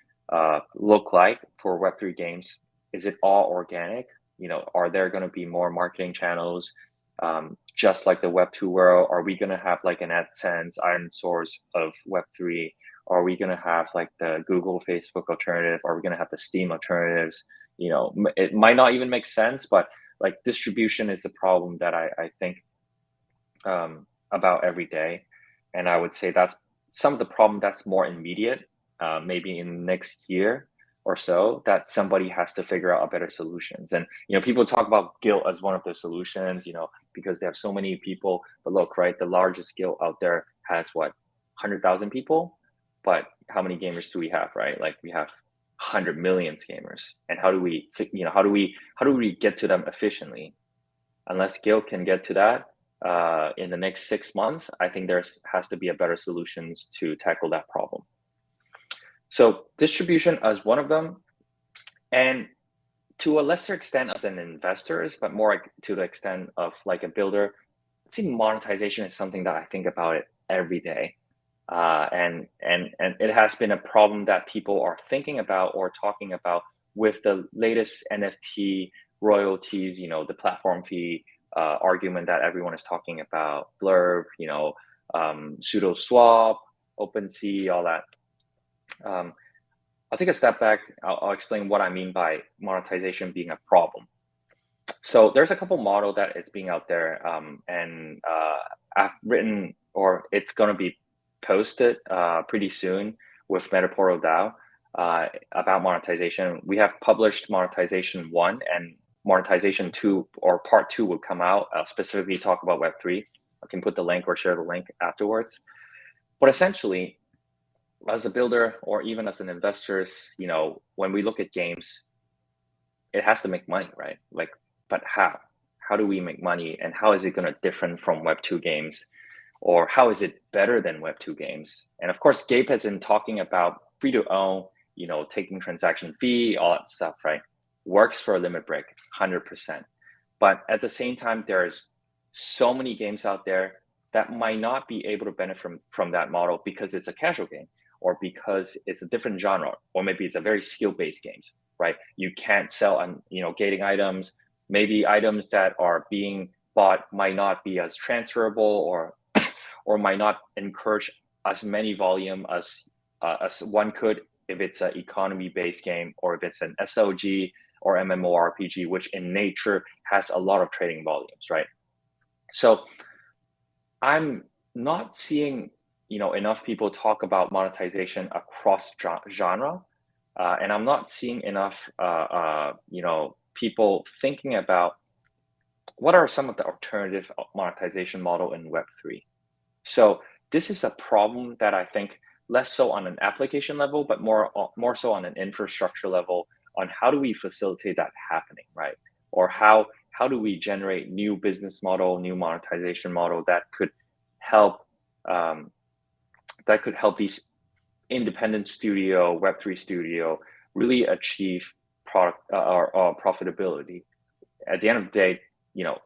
look like for Web3 games? Is it all organic? Are there going to be more marketing channels, just like the Web2 world? Are we going to have like an AdSense iron source of Web3? Are we going to have like the Google, Facebook alternative? Are we going to have the Steam alternatives? It might not even make sense, but like distribution is a problem that I think about every day. And I would say that's some of the problem that's more immediate, maybe in the next year or so, that somebody has to figure out better solutions. And, people talk about guild as one of the solutions, because they have so many people. But look, right, the largest guild out there has what, 100,000 people? But how many gamers do we have, right? Like we have 100 million gamers. And how do we get to them efficiently? Unless guild can get to that in the next 6 months, I think there has to be a better solutions to tackle that problem. So distribution as one of them, and to a lesser extent as an investor, but more to the extent of like a builder, I think monetization is something that I think about it every day. And it has been a problem that people are thinking about or talking about with the latest NFT royalties, the platform fee argument that everyone is talking about, Blurb, pseudo swap, OpenSea, all that. I'll take a step back. I'll explain what I mean by monetization being a problem. So there's a couple model that is being out there, and I've written, or it's going to be posted pretty soon with Metaportal DAO about monetization. We have published monetization 1, and monetization 2 or part 2 will come out, specifically talk about Web3. I can put the link or share the link afterwards. But essentially, as a builder or even as an investor, when we look at games, it has to make money, right? Like, but how? How do we make money, and how is it going to different from Web2 games? Or how is it better than Web2 games? And of course, Gabe has been talking about free to own, taking transaction fee, all that stuff, right? Works for a limit break, 100%. But at the same time, there's so many games out there that might not be able to benefit from that model because it's a casual game, or because it's a different genre, or maybe it's a very skill-based games, right? You can't sell on, gating items. Maybe items that are being bought might not be as transferable, or might not encourage as many volume as one could if it's an economy-based game, or if it's an SLG or MMORPG, which in nature has a lot of trading volumes, right? So I'm not seeing enough people talk about monetization across genre, and I'm not seeing enough people thinking about what are some of the alternative monetization model in Web3. So this is a problem that I think less so on an application level, but more so on an infrastructure level on how do we facilitate that happening, right? Or how do we generate new business model, new monetization model that could help um, these independent studio, Web3 studio really achieve product or profitability. At the end of the day,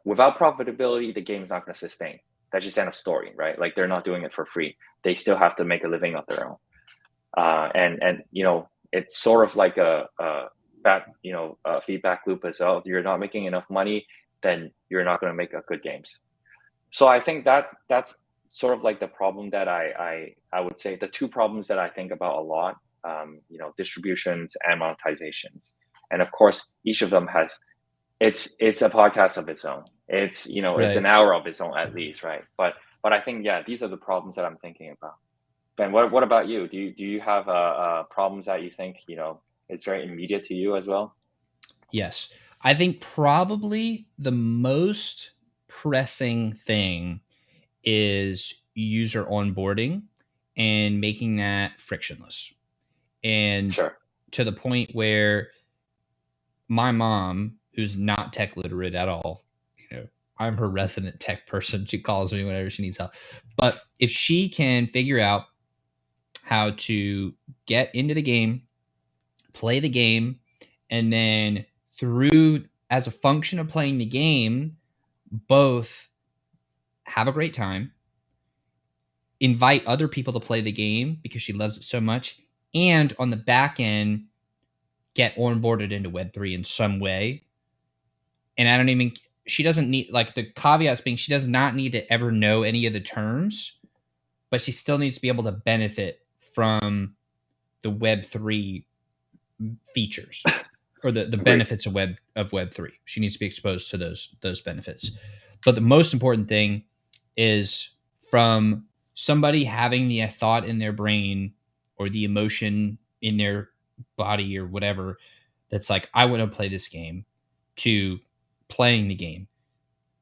without profitability, the game is not going to sustain. That's just end of story, right? Like they're not doing it for free. They still have to make a living of their own. And it's sort of like a feedback loop as well. If you're not making enough money, then you're not going to make a good games. So I think that's sort of like the problem that I would say the two problems that I think about a lot. Distributions and monetizations, and of course each of them has it's a podcast of its own. It's an
Right.
hour of its own at least, right? But I think these are the problems that I'm thinking about. Ben, what about you? Do you have problems that you think is very immediate to you as well?
Yes. I think probably the most pressing thing is user onboarding and making that frictionless. And
Sure.
to the point where my mom, who's not tech literate at all, I'm her resident tech person. She calls me whenever she needs help. But if she can figure out how to get into the game, play the game, and then through as a function of playing the game, both have a great time, invite other people to play the game because she loves it so much, and on the back end, get onboarded into Web3 in some way. And I don't even, she doesn't need, like the caveats being, she does not need to ever know any of the terms, but she still needs to be able to benefit from the Web3 features or the
Agree.
benefits of Web3. She needs to be exposed to those benefits. But the most important thing is from somebody having the thought in their brain or the emotion in their body or whatever that's like, I want to play this game, to playing the game.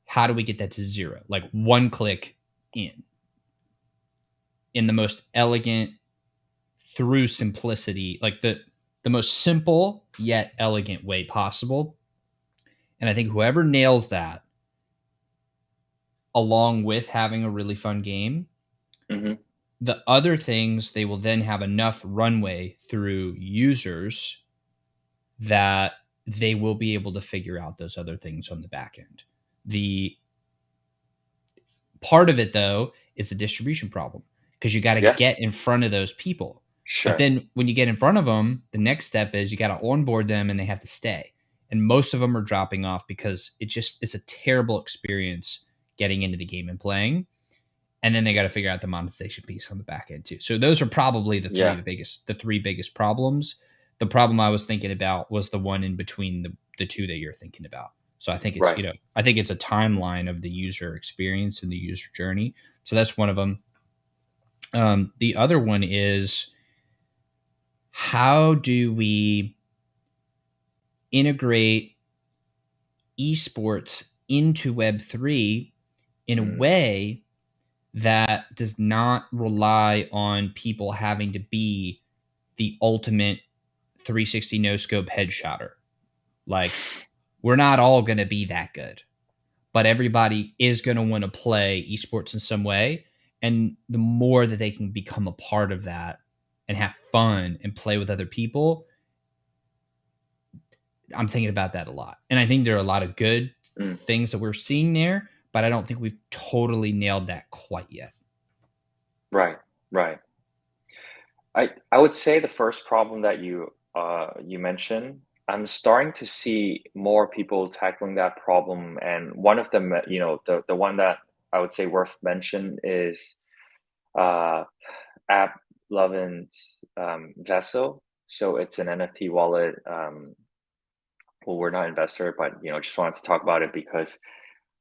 How do we get that to zero? Like one click in the most elegant, through simplicity, like the most simple yet elegant way possible. And I think whoever nails that, along with having a really fun game,
Hmm.
the other things, they will then have enough runway through users that they will be able to figure out those other things on the back end. The part of it, though, is the distribution problem because you got to
Yeah.
get in front of those people. But
Sure.
then when you get in front of them, the next step is you got to onboard them and they have to stay. And most of them are dropping off because it's a terrible experience getting into the game and playing. And then they got to figure out the monetization piece on the back end too. So those are probably the
Yeah.
three biggest problems. The problem I was thinking about was the one in between the two that you're thinking about. So I think it's,
Right.
I think it's a timeline of the user experience and the user journey. So that's one of them. The other one is, how do we integrate esports into Web3 in a
Mm.
way that does not rely on people having to be the ultimate 360 no scope headshotter? Like, we're not all going to be that good, but everybody is going to want to play esports in some way. And the more that they can become a part of that and have fun and play with other people, I'm thinking about that a lot. And I think there are a lot of good
Mm.
things that we're seeing there, but I don't think we've totally nailed that quite yet.
Right. Right. I would say the first problem that you mentioned, I'm starting to see more people tackling that problem, and one of them, the one that I would say worth mention is uh, App Lovin's Vessel. So it's an NFT wallet. Well, we're not investor, but just wanted to talk about it because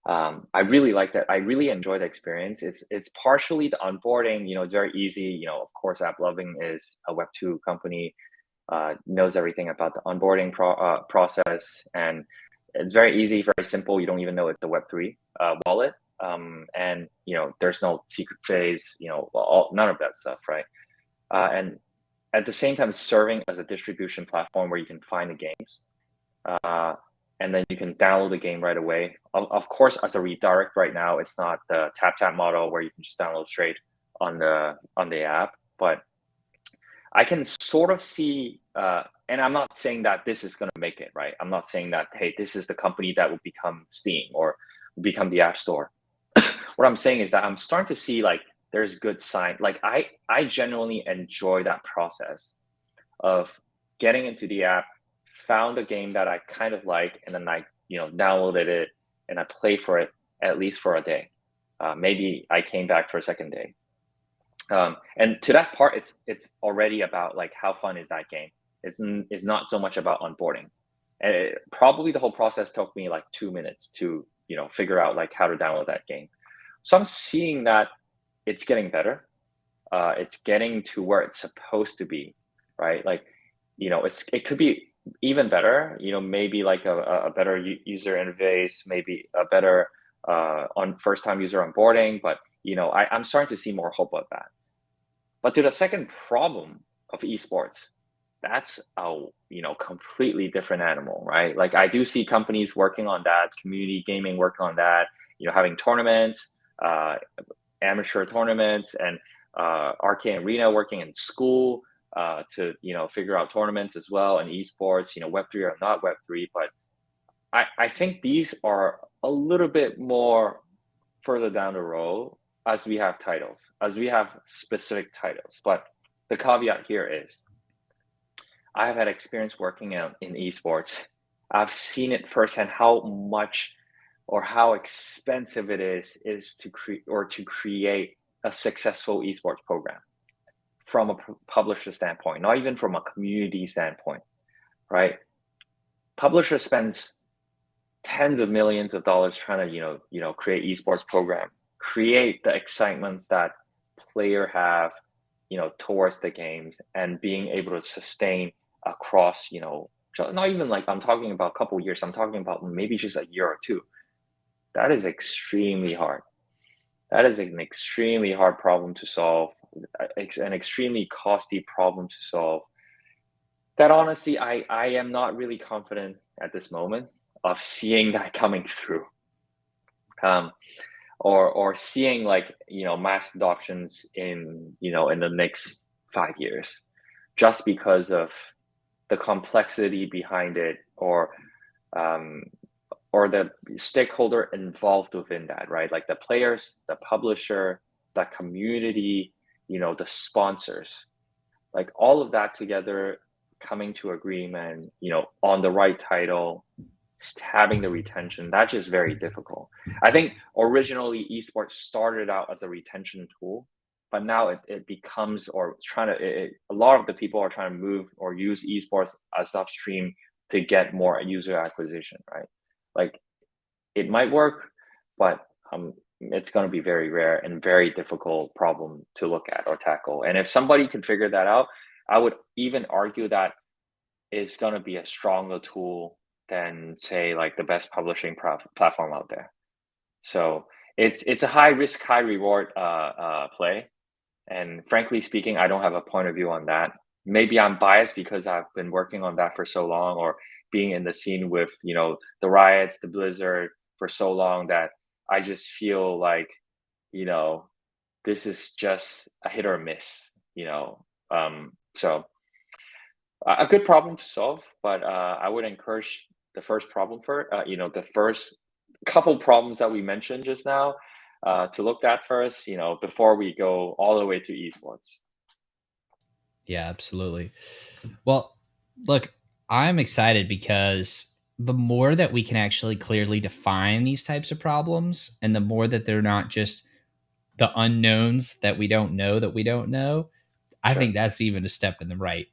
I really like that. I really enjoy the experience. It's partially the onboarding. It's very easy. Of course, AppLovin is a Web2 company, knows everything about the onboarding process, and it's very easy, very simple. You don't even know it's a Web3 wallet, and there's no secret phase. None of that stuff, right? And at the same time serving as a distribution platform where you can find the games, uh, and then you can download the game right away. Of course, as a redirect right now, it's not the tap model where you can just download straight on the app, but I can sort of see, and I'm not saying that this is going to make it, right? I'm not saying that, hey, this is the company that will become Steam or will become the App Store. What I'm saying is that I'm starting to see like there's good sign. Like I genuinely enjoy that process of getting into the app, found a game that I kind of like, and then I downloaded it and I play for it at least for a day. Maybe I came back for a second day. And to that part, it's already about like how fun is that game. It's not so much about onboarding. And probably the whole process took me like 2 minutes to figure out like how to download that game. So I'm seeing that it's getting better. It's getting to where it's supposed to be, right? Like it could be even better. Maybe like a better user interface, maybe a better on first time user onboarding. But I'm starting to see more hope of that. But to the second problem of esports, that's a completely different animal, right? Like I do see companies working on that, community gaming working on that, having tournaments, amateur tournaments, and Arcade Arena working in school to figure out tournaments as well, and esports, Web3 or not Web3. But I think these are a little bit more further down the road as we have titles, as we have specific titles. But the caveat here is I've had experience working in esports. I've seen it firsthand how much or how expensive it is to create a successful esports program from a publisher standpoint, not even from a community standpoint, right? Publisher spends tens of millions of dollars trying to create esports program, create the excitements that player have towards the games, and being able to sustain across not even like I'm talking about a couple of years, I'm talking about maybe just a year or two. That is extremely hard. That is an extremely hard problem to solve. It's an extremely costly problem to solve. That honestly, I am not really confident at this moment of seeing that coming through, or seeing like mass adoptions in in the next 5 years, just because of the complexity behind it, or the stakeholder involved within that, right? Like the players, the publisher, the community, the sponsors, like all of that together coming to agreement, on the right title, having the retention, that's just very difficult. I think originally esports started out as a retention tool, but now it becomes, or a lot of the people are trying to move or use esports as upstream to get more user acquisition, right? Like it might work, but it's going to be very rare and very difficult problem to look at or tackle. And if somebody can figure that out, I would even argue that is going to be a stronger tool than say like the best publishing platform out there. So it's a high risk, high reward play. And frankly speaking, I don't have a point of view on that. Maybe I'm biased because I've been working on that for so long, or being in the scene with the riots, the Blizzard for so long, that I just feel like this is just a hit or miss. So a good problem to solve, but I would encourage the first problem for the first couple problems that we mentioned just now, to look at first, before we go all the way to esports.
Yeah, absolutely. Well, look, I'm excited because the more that we can actually clearly define these types of problems, and the more that they're not just the unknowns that we don't know that we don't know, I
Sure.
think that's even a step in the right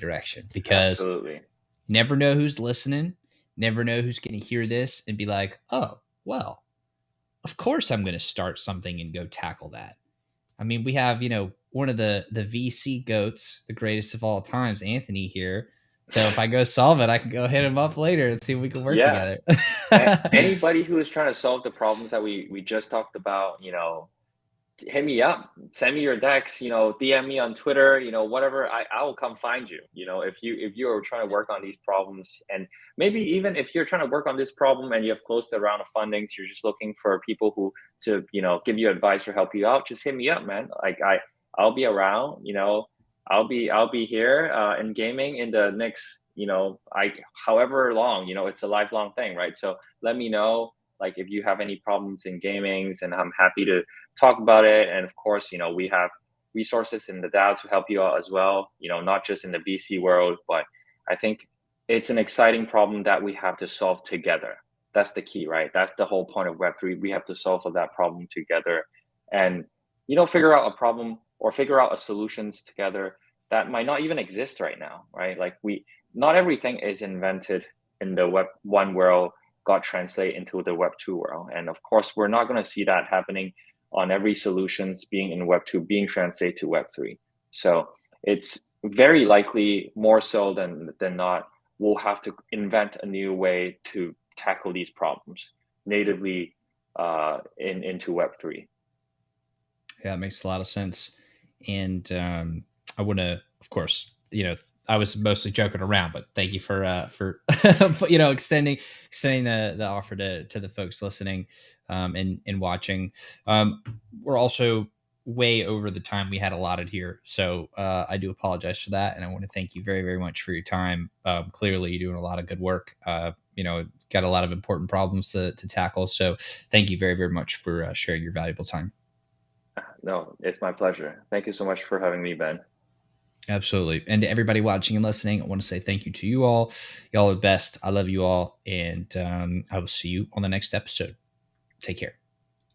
direction, because
Absolutely.
you never know who's listening, never know who's going to hear this and be like, "Oh, well, of course I'm going to start something and go tackle that." I mean, we have, one of the VC goats, the greatest of all times, Anthony here. So if I go solve it, I can go hit him up later and see if we can work
Yeah.
together.
Anybody who is trying to solve the problems that we just talked about, hit me up, send me your decks, DM me on Twitter, whatever. I will come find you. If you are trying to work on these problems, and maybe even if you're trying to work on this problem and you have closed the round of fundings, you're just looking for people who to give you advice or help you out, just hit me up, man. Like I'll be around. I'll be here in gaming in the next I however long. It's a lifelong thing, right? So let me know, like, if you have any problems in gamings, and I'm happy to talk about it. And of course, we have resources in the DAO to help you out as well, not just in the VC world, but I think it's an exciting problem that we have to solve together. That's the key, right? That's the whole point of Web3. We have to solve for that problem together, and figure out a problem or figure out a solutions together that might not even exist right now, right? Like, not everything is invented in the Web1 world got translated into the Web2 world. And of course, we're not going to see that happening on every solutions being in Web2 being translated to Web3. So it's very likely, more so than not, we'll have to invent a new way to tackle these problems natively into Web3.
Yeah, it makes a lot of sense. And I want to, of course, I was mostly joking around, but thank you for extending the offer to the folks listening and watching. We're also way over the time we had allotted here, so I do apologize for that, and I want to thank you very, very much for your time. Clearly, you're doing a lot of good work. Got a lot of important problems to tackle. So thank you very, very much for sharing your valuable time.
No, it's my pleasure. Thank you so much for having me, Ben.
Absolutely. And to everybody watching and listening, I want to say thank you to you all. Y'all are the best. I love you all. And I will see you on the next episode. Take care.